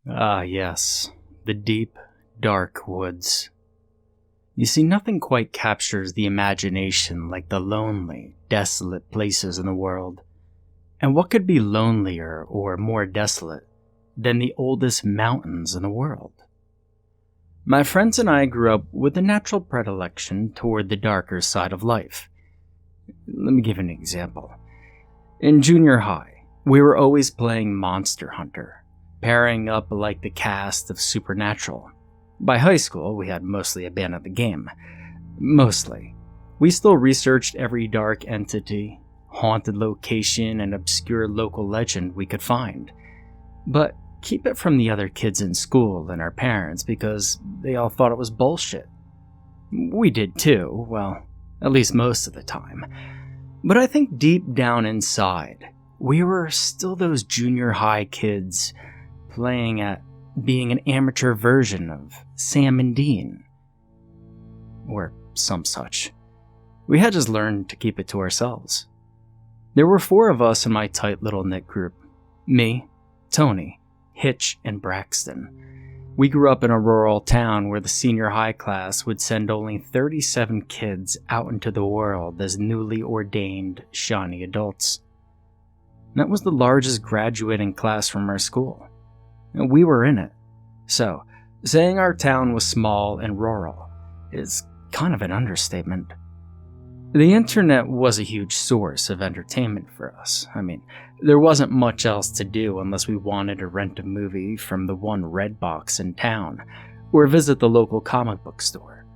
Ah, yes, the deep, dark woods. You see, nothing quite captures the imagination like the lonely, desolate places in the world. And what could be lonelier or more desolate than the oldest mountains in the world? My friends and I grew up with a natural predilection toward the darker side of life. Let me give an example. In junior high, we were always playing Monster Hunter, pairing up like the cast of Supernatural. By high school, we had mostly abandoned the game. Mostly. We still researched every dark entity, haunted location, and obscure local legend we could find. But keep it from the other kids in school and our parents because they all thought it was bullshit. We did too, well, at least most of the time. But I think deep down inside, we were still those junior high kids playing at being an amateur version of Sam and Dean. Or some such. We had just learned to keep it to ourselves. There were 4 of us in my tight little knit group. Me, Tony, Hitch, and Braxton. We grew up in a rural town where the senior high class would send only 37 kids out into the world as newly ordained, shiny adults. That was the largest graduating class from our school. And we were in it. So, saying our town was small and rural is kind of an understatement. The internet was a huge source of entertainment for us. I mean, there wasn't much else to do unless we wanted to rent a movie from the one Redbox in town, or visit the local comic book store.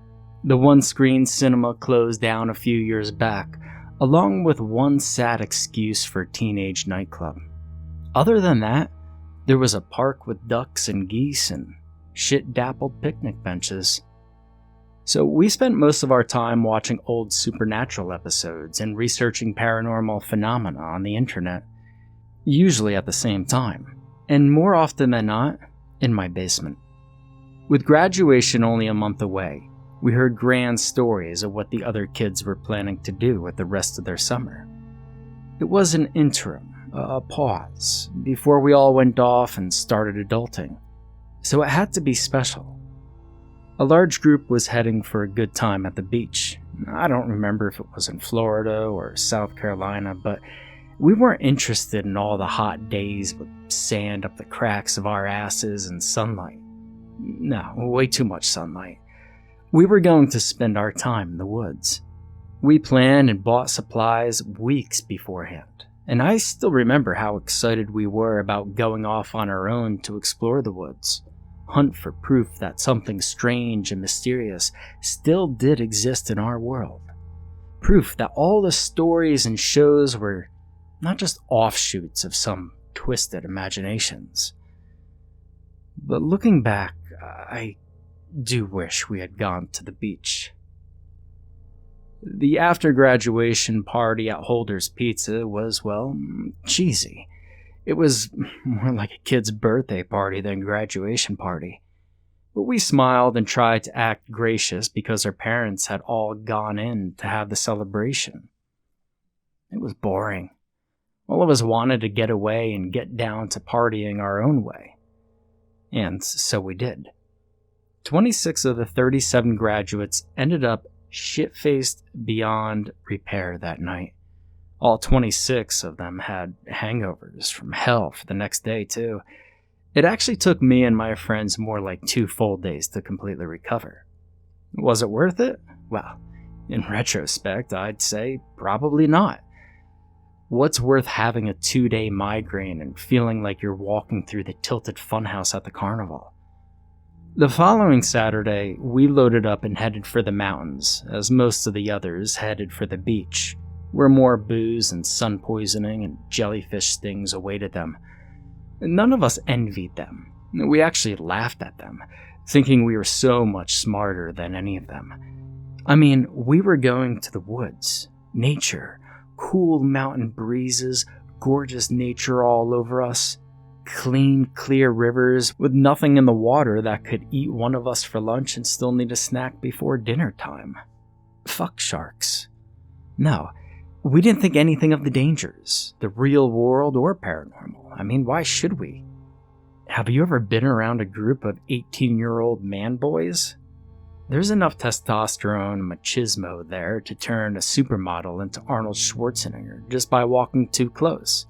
The one-screen cinema closed down a few years back, along with one sad excuse for a teenage nightclub. Other than that, there was a park with ducks and geese and shit-dappled picnic benches. So we spent most of our time watching old Supernatural episodes and researching paranormal phenomena on the internet, usually at the same time, and more often than not, in my basement. With graduation only a month away, we heard grand stories of what the other kids were planning to do with the rest of their summer. It was an interim, a pause, before we all went off and started adulting, so it had to be special. A large group was heading for a good time at the beach. I don't remember if it was in Florida or South Carolina, but we weren't interested in all the hot days with sand up the cracks of our asses and sunlight. No, way too much sunlight. We were going to spend our time in the woods. We planned and bought supplies weeks beforehand, and I still remember how excited we were about going off on our own to explore the woods. Hunt for proof that something strange and mysterious still did exist in our world. Proof that all the stories and shows were not just offshoots of some twisted imaginations. But looking back, I do wish we had gone to the beach. The after-graduation party at Holder's Pizza was, well, cheesy. It was more like a kid's birthday party than graduation party. But we smiled and tried to act gracious because our parents had all gone in to have the celebration. It was boring. All of us wanted to get away and get down to partying our own way. And so we did. 26 of the 37 graduates ended up shit-faced beyond repair that night. All 26 of them had hangovers from hell for the next day, too. It actually took me and my friends more like 2 full days to completely recover. Was it worth it? Well, in retrospect, I'd say probably not. What's worth having a 2-day migraine and feeling like you're walking through the tilted funhouse at the carnival? The following Saturday, we loaded up and headed for the mountains, as most of the others headed for the beach, where more booze and sun poisoning and jellyfish stings awaited them. None of us envied them. We actually laughed at them, thinking we were so much smarter than any of them. I mean, we were going to the woods, nature, cool mountain breezes, gorgeous nature all over us, clean, clear rivers with nothing in the water that could eat one of us for lunch and still need a snack before dinner time. Fuck sharks. No. We didn't think anything of the dangers, the real world or paranormal. I mean, why should we? Have you ever been around a group of 18-year-old man-boys? There's enough testosterone and machismo there to turn a supermodel into Arnold Schwarzenegger just by walking too close.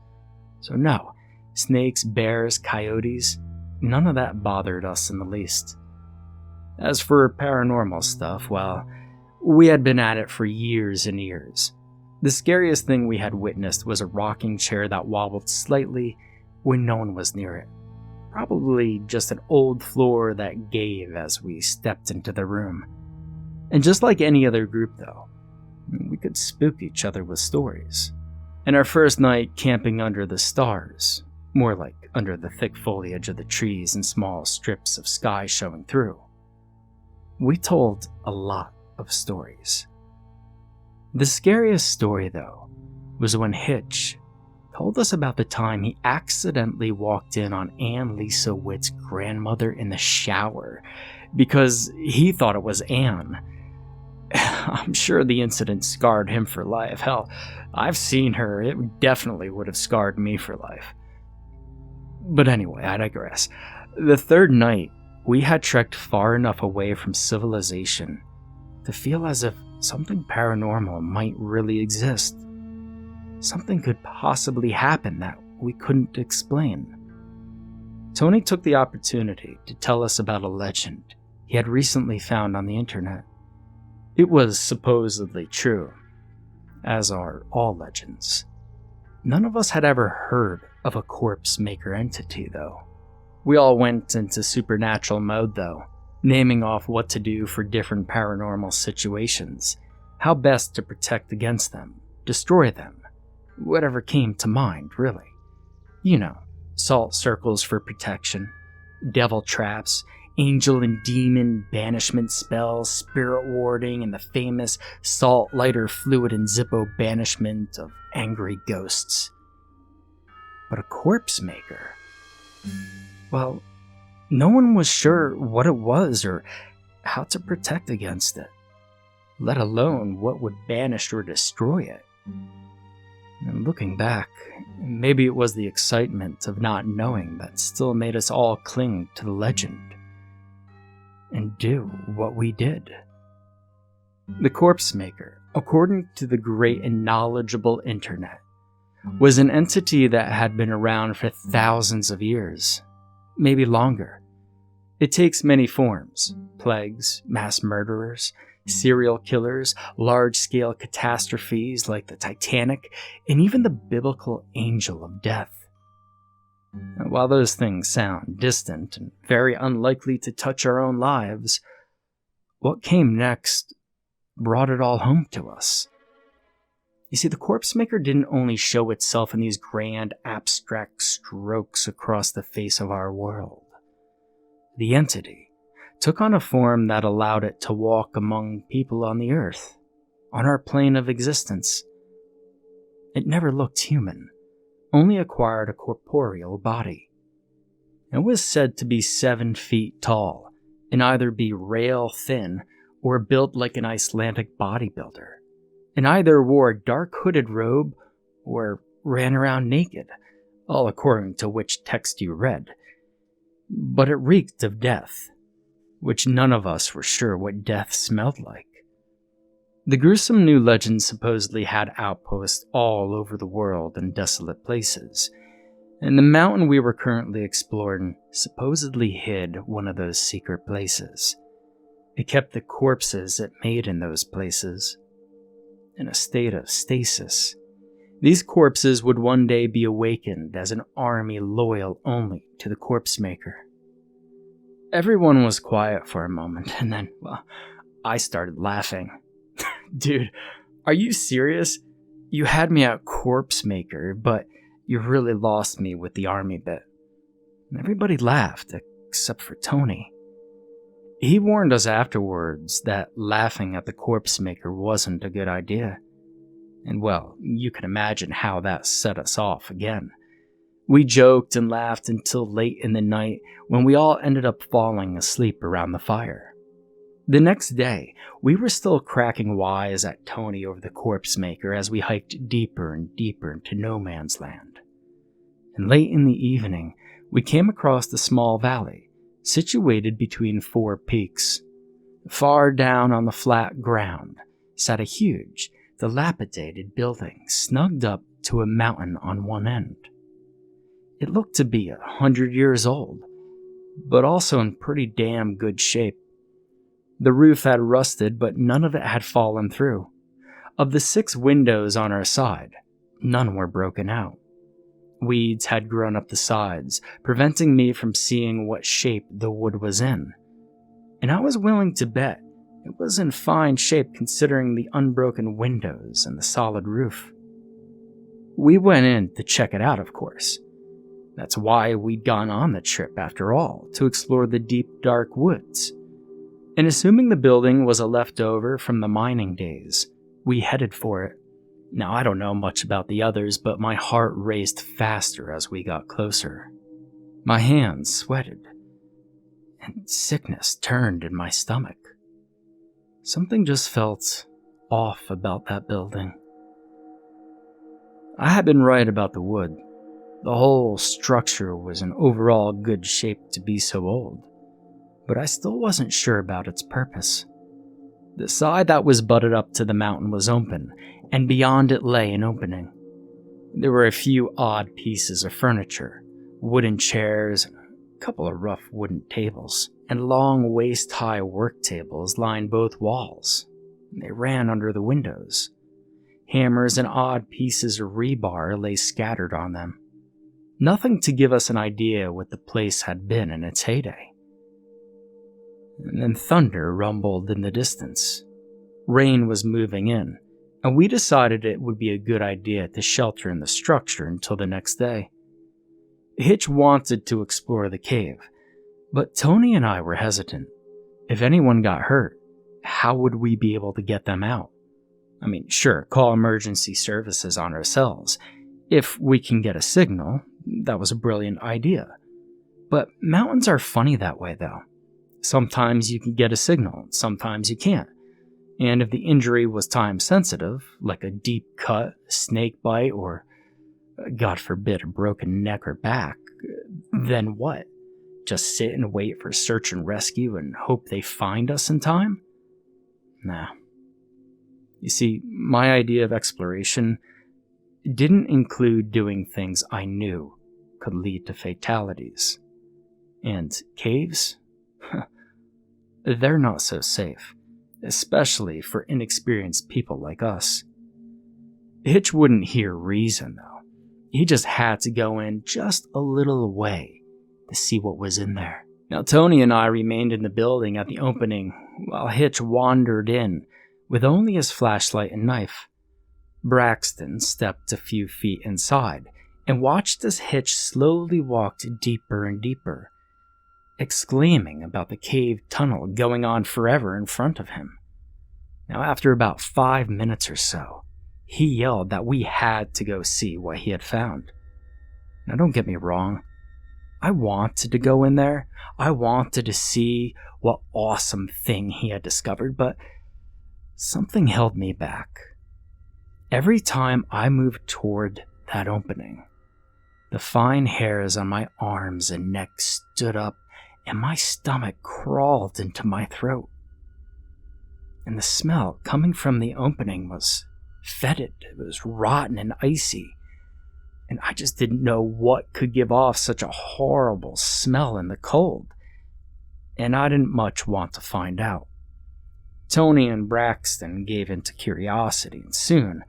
So no, snakes, bears, coyotes, none of that bothered us in the least. As for paranormal stuff, well, we had been at it for years and years. The scariest thing we had witnessed was a rocking chair that wobbled slightly when no one was near it. Probably just an old floor that gave as we stepped into the room. And just like any other group though, we could spook each other with stories. And our first night camping under the stars, more like under the thick foliage of the trees and small strips of sky showing through, we told a lot of stories. The scariest story though was when Hitch told us about the time he accidentally walked in on Anne Lisa Witt's grandmother in the shower because he thought it was Anne. I'm sure the incident scarred him for life. Hell, I've seen her. It definitely would have scarred me for life. But anyway, I digress. The third night, we had trekked far enough away from civilization to feel as if something paranormal might really exist. Something could possibly happen that we couldn't explain. Tony took the opportunity to tell us about a legend he had recently found on the internet. It was supposedly true, as are all legends. None of us had ever heard of a corpse maker entity, though. We all went into supernatural mode, though, naming off what to do for different paranormal situations, how best to protect against them, destroy them, whatever came to mind, really. You know, salt circles for protection, devil traps, angel and demon banishment spells, spirit warding, and the famous salt, lighter fluid, and Zippo banishment of angry ghosts. But a corpse maker? Well, no one was sure what it was or how to protect against it, let alone what would banish or destroy it. And looking back, maybe it was the excitement of not knowing that still made us all cling to the legend and do what we did. The corpse maker, according to the great and knowledgeable internet, was an entity that had been around for thousands of years, maybe longer. It takes many forms: plagues, mass murderers, serial killers, large-scale catastrophes like the Titanic, and even the biblical angel of death. And while those things sound distant and very unlikely to touch our own lives, what came next brought it all home to us. You see, the corpse maker didn't only show itself in these grand, abstract strokes across the face of our world. The entity took on a form that allowed it to walk among people on the earth, on our plane of existence. It never looked human, only acquired a corporeal body. It was said to be 7 feet tall, and either be rail thin or built like an Icelandic bodybuilder, and either wore a dark hooded robe or ran around naked, all according to which text you read. But it reeked of death, which none of us were sure what death smelled like. The gruesome new legend supposedly had outposts all over the world in desolate places, and the mountain we were currently exploring supposedly hid one of those secret places. It kept the corpses it made in those places in a state of stasis. These corpses would one day be awakened as an army loyal only to the corpse maker. Everyone was quiet for a moment, and then, well, I started laughing. Dude, are you serious? You had me at corpse maker, but you really lost me with the army bit. And everybody laughed, except for Tony. He warned us afterwards that laughing at the corpse maker wasn't a good idea. And well, you can imagine how that set us off again. We joked and laughed until late in the night when we all ended up falling asleep around the fire. The next day, we were still cracking wise at Tony over the corpse maker as we hiked deeper and deeper into no man's land. And late in the evening, we came across the small valley, situated between 4 peaks. Far down on the flat ground sat a huge, dilapidated building snugged up to a mountain on one end. It looked to be 100 years old, but also in pretty damn good shape. The roof had rusted, but none of it had fallen through. Of the 6 windows on our side, none were broken out. Weeds had grown up the sides, preventing me from seeing what shape the wood was in. And I was willing to bet it was in fine shape considering the unbroken windows and the solid roof. We went in to check it out, of course. That's why we'd gone on the trip after all, to explore the deep, dark woods. And assuming the building was a leftover from the mining days, we headed for it. Now, I don't know much about the others, but my heart raced faster as we got closer. My hands sweated, and sickness turned in my stomach. Something just felt off about that building. I had been right about the wood. The whole structure was in overall good shape to be so old, but I still wasn't sure about its purpose. The side that was butted up to the mountain was open, and beyond it lay an opening. There were a few odd pieces of furniture, wooden chairs, and a couple of rough wooden tables, and long waist-high work tables lined both walls. They ran under the windows. Hammers and odd pieces of rebar lay scattered on them. Nothing to give us an idea what the place had been in its heyday. And then thunder rumbled in the distance. Rain was moving in, and we decided it would be a good idea to shelter in the structure until the next day. Hitch wanted to explore the cave, but Tony and I were hesitant. If anyone got hurt, how would we be able to get them out? I mean, sure, call emergency services on ourselves. If we can get a signal, that was a brilliant idea. But mountains are funny that way, though. Sometimes you can get a signal, sometimes you can't. And if the injury was time-sensitive, like a deep cut, a snake bite, or, God forbid, a broken neck or back, then what? Just sit and wait for search and rescue and hope they find us in time? Nah. You see, my idea of exploration didn't include doing things I knew could lead to fatalities. And caves? They're not so safe, especially for inexperienced people like us. Hitch wouldn't hear reason, though. He just had to go in just a little way to see what was in there. Now, Tony and I remained in the building at the opening while Hitch wandered in with only his flashlight and knife. Braxton stepped a few feet inside and watched as Hitch slowly walked deeper and deeper, exclaiming about the cave tunnel going on forever in front of him. Now, after about 5 minutes or so, he yelled that we had to go see what he had found. Now, don't get me wrong. I wanted to go in there. I wanted to see what awesome thing he had discovered, but something held me back. Every time I moved toward that opening, the fine hairs on my arms and neck stood up, and my stomach crawled into my throat. And the smell coming from the opening was fetid. It was rotten and icy. And I just didn't know what could give off such a horrible smell in the cold. And I didn't much want to find out. Tony and Braxton gave in to curiosity, and soon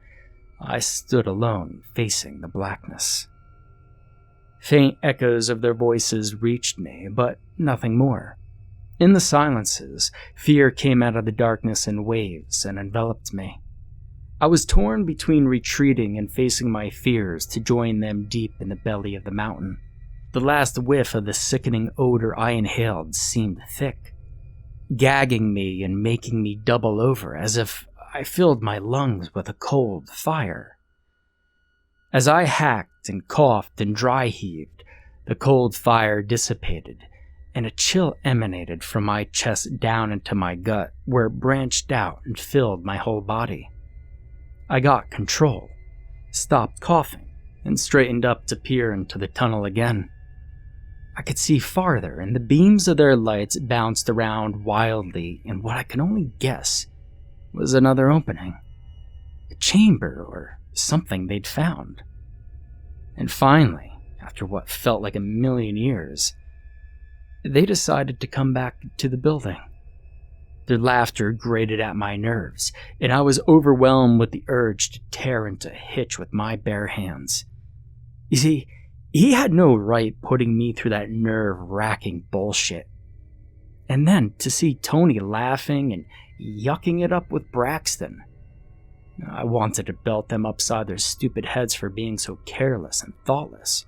I stood alone facing the blackness. Faint echoes of their voices reached me, but nothing more. In the silences, fear came out of the darkness in waves and enveloped me. I was torn between retreating and facing my fears to join them deep in the belly of the mountain. The last whiff of the sickening odor I inhaled seemed thick, gagging me and making me double over as if I filled my lungs with a cold fire. As I hacked and coughed and dry heaved, the cold fire dissipated, and a chill emanated from my chest down into my gut, where it branched out and filled my whole body. I got control, stopped coughing, and straightened up to peer into the tunnel again. I could see farther, and the beams of their lights bounced around wildly in what I could only guess was another opening. A chamber or something they'd found. And finally, after what felt like a million years, they decided to come back to the building. Their laughter grated at my nerves, and I was overwhelmed with the urge to tear into a hitch with my bare hands. You see, he had no right putting me through that nerve-wracking bullshit. And then to see Tony laughing and yucking it up with Braxton. I wanted to belt them upside their stupid heads for being so careless and thoughtless.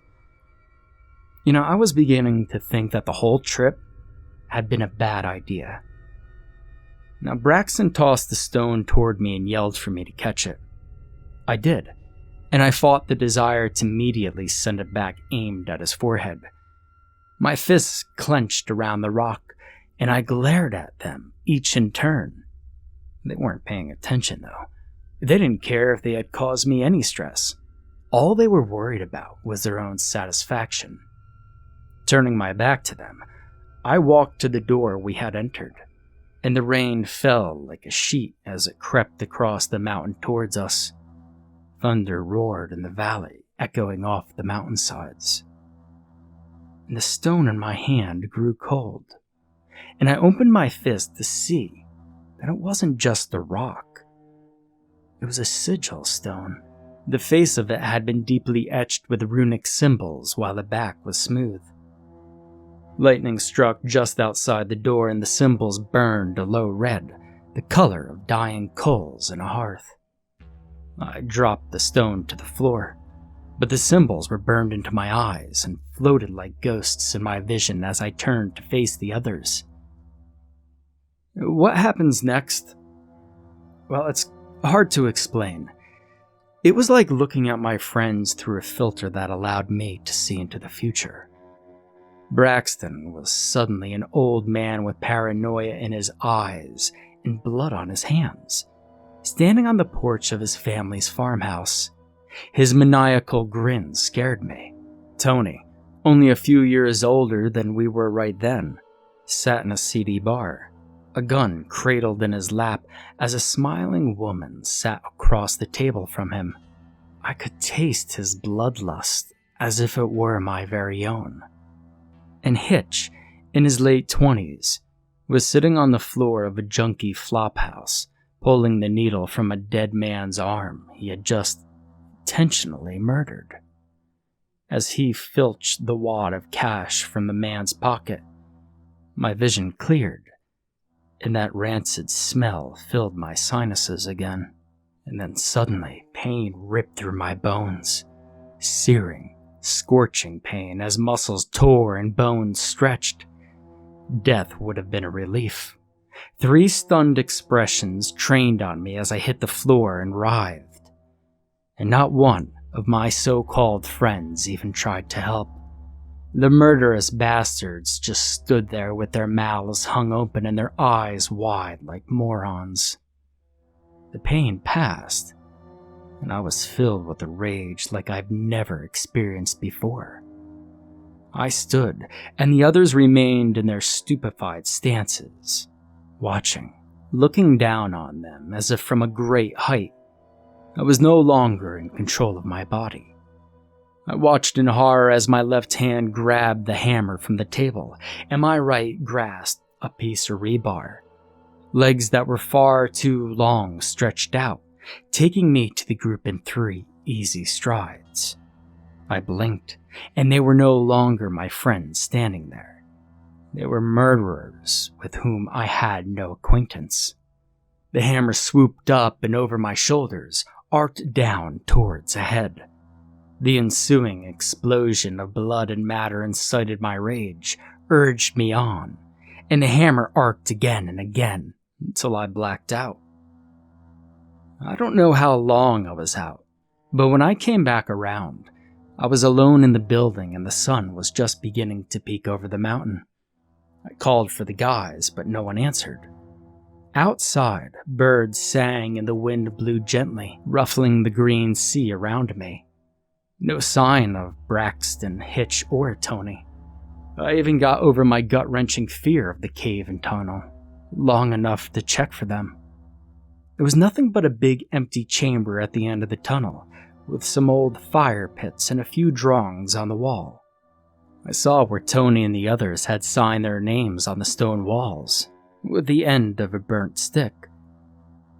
I was beginning to think that the whole trip had been a bad idea. Now, Braxton tossed the stone toward me and yelled for me to catch it. I did, and I fought the desire to immediately send it back aimed at his forehead. My fists clenched around the rock, and I glared at them, each in turn. They weren't paying attention, though. They didn't care if they had caused me any stress. All they were worried about was their own satisfaction. Turning my back to them, I walked to the door we had entered, and the rain fell like a sheet as it crept across the mountain towards us. Thunder roared in the valley, echoing off the mountainsides. And the stone in my hand grew cold, and I opened my fist to see that it wasn't just the rock. It was a sigil stone. The face of it had been deeply etched with runic symbols, while the back was smooth. Lightning struck just outside the door, and the symbols burned a low red, the color of dying coals in a hearth. I dropped the stone to the floor, but the symbols were burned into my eyes and floated like ghosts in my vision as I turned to face the others. What happens next? Well, it's hard to explain. It was like looking at my friends through a filter that allowed me to see into the future. Braxton was suddenly an old man with paranoia in his eyes and blood on his hands, standing on the porch of his family's farmhouse. His maniacal grin scared me. Tony, only a few years older than we were right then, sat in a seedy bar, a gun cradled in his lap as a smiling woman sat across the table from him. I could taste his bloodlust as if it were my very own. And Hitch, in his late 20s, was sitting on the floor of a junky flophouse, pulling the needle from a dead man's arm he had just intentionally murdered. As he filched the wad of cash from the man's pocket, my vision cleared, and that rancid smell filled my sinuses again. And then suddenly, pain ripped through my bones, searing, scorching pain as muscles tore and bones stretched. Death would have been a relief. 3 stunned expressions trained on me as I hit the floor and writhed, and not one of my so-called friends even tried to help. The murderous bastards just stood there with their mouths hung open and their eyes wide like morons. The pain passed, and I was filled with a rage like I've never experienced before. I stood, and the others remained in their stupefied stances, watching, looking down on them as if from a great height. I was no longer in control of my body. I watched in horror as my left hand grabbed the hammer from the table, and my right grasped a piece of rebar. Legs that were far too long stretched out, taking me to the group in 3 easy strides. I blinked, and they were no longer my friends standing there. They were murderers with whom I had no acquaintance. The hammer swooped up and over my shoulders, arced down towards a head. The ensuing explosion of blood and matter incited my rage, urged me on, and the hammer arced again and again until I blacked out. I don't know how long I was out, but when I came back around, I was alone in the building and the sun was just beginning to peek over the mountain. I called for the guys, but no one answered. Outside, birds sang and the wind blew gently, ruffling the green sea around me. No sign of Braxton, Hitch, or Tony. I even got over my gut-wrenching fear of the cave and tunnel, long enough to check for them. It was nothing but a big empty chamber at the end of the tunnel, with some old fire pits and a few drawings on the wall. I saw where Tony and the others had signed their names on the stone walls, with the end of a burnt stick.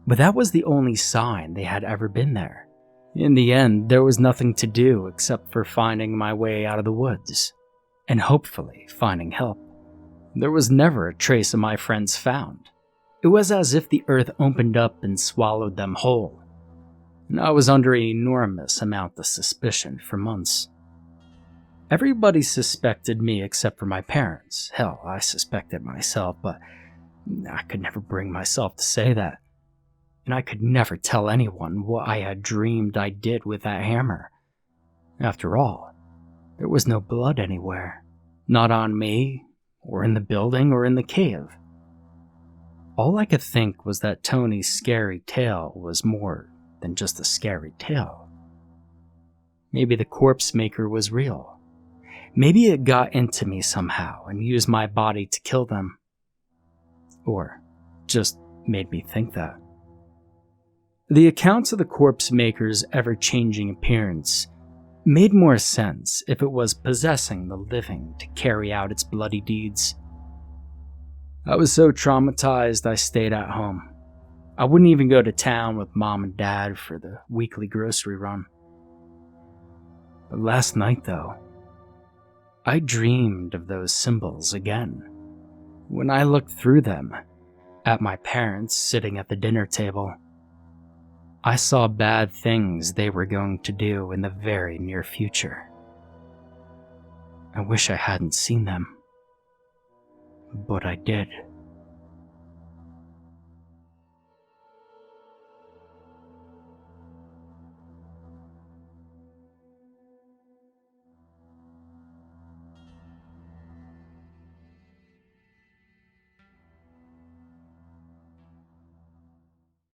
But that was the only sign they had ever been there. In the end, there was nothing to do except for finding my way out of the woods, and hopefully finding help. There was never a trace of my friends found. It was as if the earth opened up and swallowed them whole, and I was under an enormous amount of suspicion for months. Everybody suspected me except for my parents. Hell, I suspected myself, but I could never bring myself to say that. And I could never tell anyone what I had dreamed I did with that hammer. After all, there was no blood anywhere. Not on me, or in the building, or in the cave. All I could think was that Tony's scary tale was more than just a scary tale. Maybe the corpse maker was real. Maybe it got into me somehow and used my body to kill them. Or just made me think that. The accounts of the corpse maker's ever-changing appearance made more sense if it was possessing the living to carry out its bloody deeds. I was so traumatized I stayed at home. I wouldn't even go to town with Mom and Dad for the weekly grocery run. But last night, though, I dreamed of those symbols again. When I looked through them, at my parents sitting at the dinner table, I saw bad things they were going to do in the very near future. I wish I hadn't seen them, but I did.